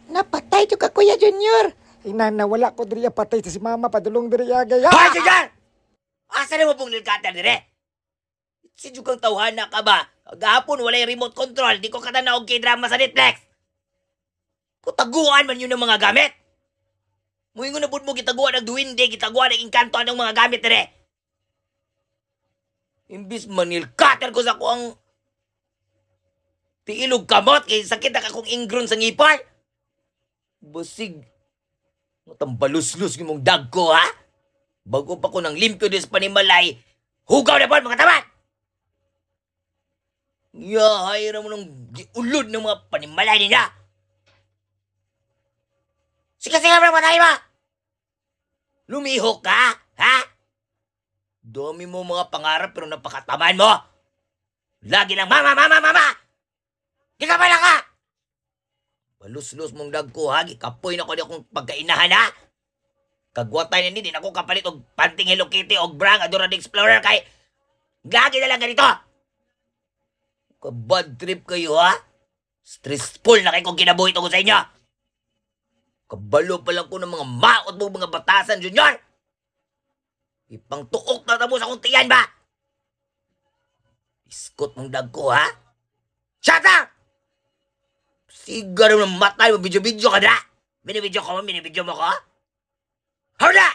Napatay to ka, Kuya Junior. Inana, wala ko diriya patay sa si mama, padulong diriya gaya. Hoy, Junior! Asa na mo pong nilkatan dire? Si Jukang tawhana ka ba? Gahapon walay remote control, di ko katanaw K-drama sa Netflix. Kutaguan man yun ng mga gamit. Muingon na po mo gitaguan ng duwinde, gitaguan ng inkanto ng mga gamit dire. Imbis manilkater ko sa ko ang tiilog kamot kay sakit na kakong ingron sa ngipay. Basig. Matambalus-lus yung mong dag ko, ha? Bago pa ko ng limpyo dis panimalay, hugaw na po mga tamat! Yahay na mo ng giulod ng mga panimalay niya. Sige-sige mo na mo! Lumihok ka, ha? Dami mo mga pangarap pero napakataman mo. Lagi lang, mama! Di ka pala ka! Balus-lus mong dag ko, ha? Gikapoy na ko di akong pagkainahan, ha? Kagwatay na din ako kapalit og panting Hello Kitty og brang Adora the Explorer kay lagi na lang ganito. Ka-bad trip kayo, ha? Stressful na kayo kung kinabuhi ko sa inyo. Kabalo pa lang ko ng mga maot mo mga batasan, Junior. Ipang tuok na tamo sa kong tiyan ba? Iskot mong dag ko, ha? Shut up! Sigar mo ng matay mo, video-video ka na. Binibidyo mo ko? Hawla!